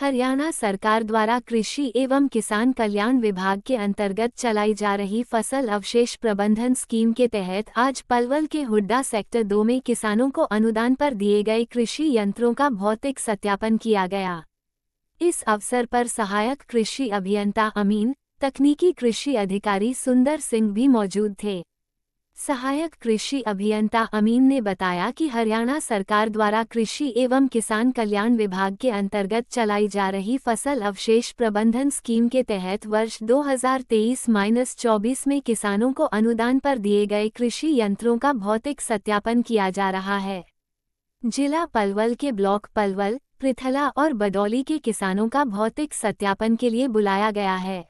हरियाणा सरकार द्वारा कृषि एवं किसान कल्याण विभाग के अंतर्गत चलाई जा रही फसल अवशेष प्रबंधन स्कीम के तहत आज पलवल के हुड्डा सेक्टर 2 में किसानों को अनुदान पर दिए गए कृषि यंत्रों का भौतिक सत्यापन किया गया। इस अवसर पर सहायक कृषि अभियंता अमीन, तकनीकी कृषि अधिकारी सुंदर सिंह भी मौजूद थे। सहायक कृषि अभियंता अमीन ने बताया कि हरियाणा सरकार द्वारा कृषि एवं किसान कल्याण विभाग के अंतर्गत चलाई जा रही फसल अवशेष प्रबंधन स्कीम के तहत वर्ष 2023-24 में किसानों को अनुदान पर दिए गए कृषि यंत्रों का भौतिक सत्यापन किया जा रहा है। जिला पलवल के ब्लॉक पलवल, पृथला और बडौली के किसानों का भौतिक सत्यापन के लिए बुलाया गया है।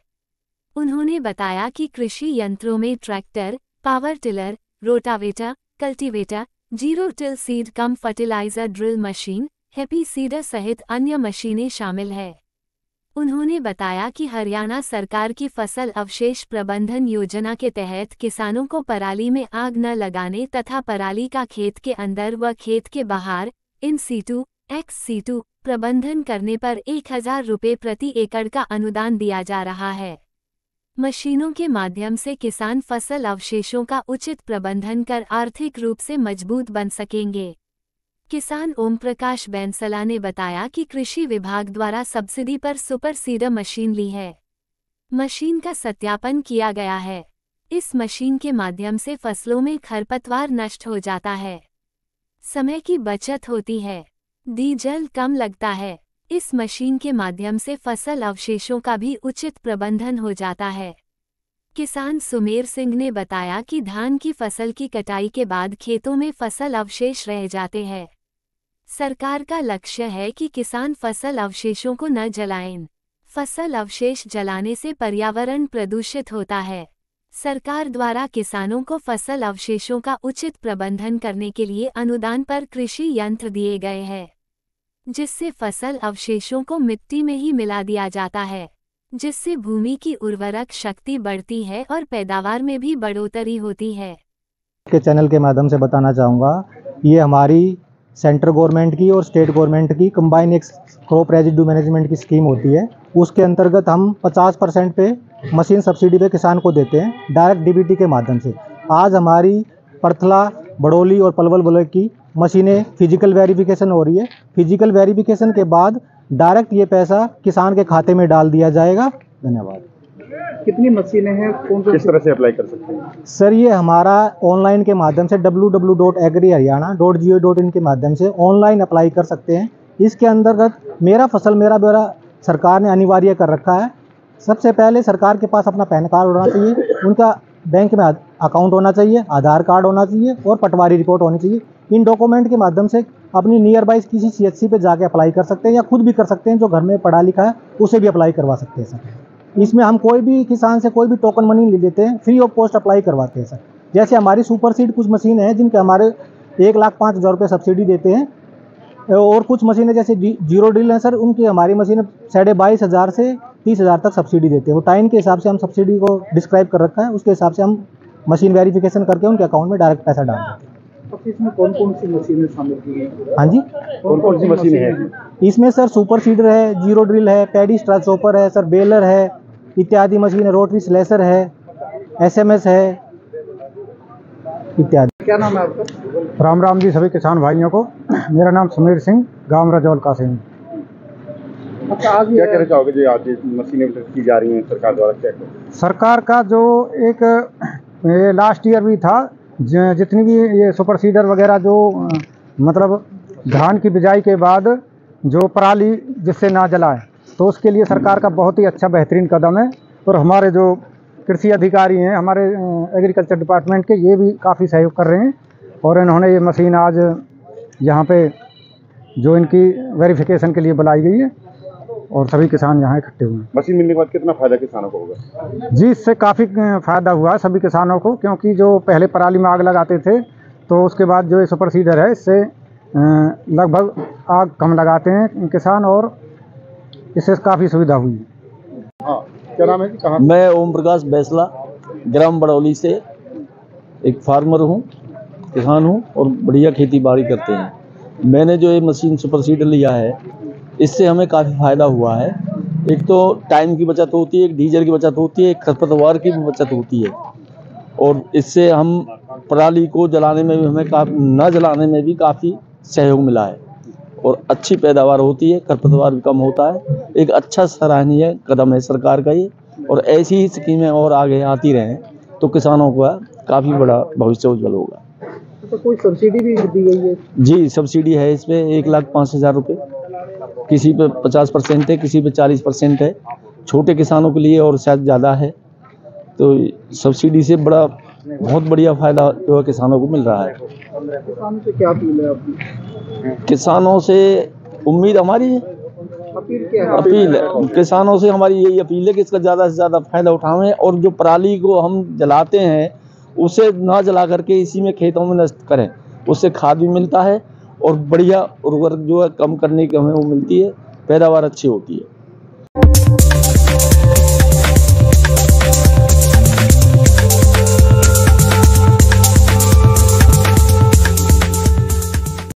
उन्होंने बताया कि कृषि यंत्रों में tractor, power tiller, rotavator, cultivator, zero till seed cum fertiliser drill machine, happy seeder सहित अन्य मशीनें शामिल है। उन्होंने बताया कि हरियाणा सरकार की फसल अवशेष प्रबंधन योजना के तहत किसानों को पराली में आग न लगाने तथा पराली का खेत के अंदर व खेत के बाहर इन सीटू एक्स सीटू प्रबंधन करने पर 1000 रुपये प्रति एकड़ का अनुदान दिया जा रहा है। मशीनों के माध्यम से किसान फसल अवशेषों का उचित प्रबंधन कर आर्थिक रूप से मजबूत बन सकेंगे। किसान ओम प्रकाश बैंसला ने बताया कि कृषि विभाग द्वारा सब्सिडी पर सुपर सीडर मशीन ली है। मशीन का सत्यापन किया गया है। इस मशीन के माध्यम से फसलों में खरपतवार नष्ट हो जाता है, समय की बचत होती है, डीजल कम लगता है। इस मशीन के माध्यम से फसल अवशेषों का भी उचित प्रबंधन हो जाता है। किसान सुमेर सिंह ने बताया कि धान की फसल की कटाई के बाद खेतों में फसल अवशेष रह जाते हैं। सरकार का लक्ष्य है कि किसान फसल अवशेषों को न जलाएं। फसल अवशेष जलाने से पर्यावरण प्रदूषित होता है। सरकार द्वारा किसानों को फसल अवशेषों का उचित प्रबंधन करने के लिए अनुदान पर कृषि यंत्र दिए गए हैं, जिससे फसल अवशेषों को मिट्टी में ही मिला दिया जाता है, जिससे भूमि की उर्वरक शक्ति बढ़ती है और पैदावार में भी बढ़ोतरी होती है। के चैनल के माध्यम से बताना चाहूँगा, ये हमारी सेंट्रल गवर्नमेंट की और स्टेट गवर्नमेंट की कंबाइन एक क्रॉप रेजिड्यू मैनेजमेंट की स्कीम होती है। उसके अंतर्गत हम 50% पे मशीन सब्सिडी पे किसान को देते हैं, डायरेक्ट डीबीटी के माध्यम से। आज हमारी पृथला, बडौली और पलवल ब्लॉक की मशीनें फिजिकल वेरिफिकेशन हो रही है। फिजिकल वेरिफिकेशन के बाद डायरेक्ट ये पैसा किसान के खाते में डाल दिया जाएगा। धन्यवाद। कितनी मशीनें हैं, कौन किस तरह से अप्लाई कर सकते हैं? सर, ये हमारा ऑनलाइन के माध्यम से www.agriharyana.gov.in के माध्यम से ऑनलाइन अप्लाई कर सकते हैं। इसके अंतर्गत मेरा फसल मेरा ब्यौरा सरकार ने अनिवार्य कर रखा है। सबसे पहले सरकार के पास अपना पैन कार्ड होना चाहिए, उनका बैंक में अकाउंट होना चाहिए, आधार कार्ड होना चाहिए और पटवारी रिपोर्ट होनी चाहिए। इन डॉक्यूमेंट के माध्यम से अपनी नियर बाई किसी CHC पे जाके अप्लाई कर सकते हैं या खुद भी कर सकते हैं। जो घर में पढ़ा लिखा है उसे भी अप्लाई करवा सकते हैं सर। इसमें हम कोई भी किसान से कोई भी टोकन मनी नहीं लेते हैं, फ्री ऑफ कॉस्ट अप्लाई करवाते हैं सर। जैसे हमारी सुपर सीड कुछ मशीन है जिनके हमारे 1,05,000 रुपये सब्सिडी देते हैं, और कुछ मशीनें जैसे जीरो ड्रिल है सर, उनकी हमारी मशीनें 22,500 से 30,000 तक सब्सिडी देते हैं। वो टाइम के हिसाब से हम सब्सिडी को डिस्क्राइब कर रखा है, उसके हिसाब से हम मशीन वेरिफिकेशन करके उनके अकाउंट में डायरेक्ट पैसा डाल देते हैं। इसमें कौन कौन सी मशीनें शामिल की हैं? हाँ जी, कौन कौन सी मशीनें हैं इसमें? सर सुपर सीडर है, जीरो ड्रिल है, पैडी स्ट्रा चॉपर है सर, बेलर है इत्यादि मशीन है, रोटरी स्लेसर है, SMS है इत्यादि। क्या नाम है आपका? राम राम जी सभी किसान भाइयों को। मेरा नाम सुमेर सिंह, गांव रजौल कासिम। अच्छा, आज क्या कहना चाहोगे जो आज मशीनें की जा रही हैं सरकार द्वारा? क्या सरकार का जो एक लास्ट ईयर भी था, जितनी भी ये सुपर सीडर वगैरह जो मतलब धान की बिजाई के बाद जो पराली जिससे ना जलाए, तो उसके लिए सरकार का बहुत ही अच्छा बेहतरीन कदम है। और हमारे जो कृषि अधिकारी हैं हमारे एग्रीकल्चर डिपार्टमेंट के, ये भी काफ़ी सहयोग कर रहे हैं। और इन्होंने ये मशीन आज यहाँ पे जो इनकी वेरिफिकेशन के लिए बुलाई गई है और सभी किसान यहाँ इकट्ठे हुए हैं। मशीन मिलने के बाद कितना फ़ायदा किसानों को होगा? जी, इससे काफ़ी फ़ायदा हुआ है सभी किसानों को, क्योंकि जो पहले पराली में आग लगाते थे तो उसके बाद जो ये सुपर सीडर है इससे लगभग आग कम लगाते हैं किसान और इससे काफ़ी सुविधा हुई है। हाँ, क्या नाम है कि कहाँ? मैं ओम प्रकाश बैंसला, ग्राम बडौली से एक फार्मर हूँ, किसान हूँ और बढ़िया खेती बाड़ी करते हैं। मैंने जो ये मशीन सुपर सीडर लिया है, इससे हमें काफ़ी फ़ायदा हुआ है। एक तो टाइम की बचत होती है, एक डीजल की बचत होती है, एक खरपतवार की भी बचत होती है, और इससे हम पराली को जलाने में भी हमें न जलाने में भी काफ़ी सहयोग मिला है और अच्छी पैदावार होती है, खरपतवार भी कम होता है। एक अच्छा सराहनीय कदम है सरकार का ये, और ऐसी ही स्कीमें और आगे आती रहें तो किसानों का काफ़ी बड़ा भविष्य उज्जवल होगा। तो कोई सब्सिडी भी दी गई है? जी, सब्सिडी है इस पे 1,05,000 रुपये, किसी पे 50% है, किसी पे 40% है, छोटे किसानों के लिए और शायद ज़्यादा है। तो सब्सिडी से बहुत बढ़िया फ़ायदा जो है किसानों को मिल रहा है। किसानों से क्या अपील है आपकी? किसानों से उम्मीद हमारी अपील क्या है? अपील किसानों से हमारी यही अपील है कि इसका ज़्यादा से ज़्यादा फायदा उठाएं, और जो पराली को हम जलाते हैं उसे ना जला करके इसी में खेतों में नष्ट करें, उससे खाद भी मिलता है और बढ़िया उर्वरक जो है कम करने की हमें वो मिलती है, पैदावार अच्छी होती है।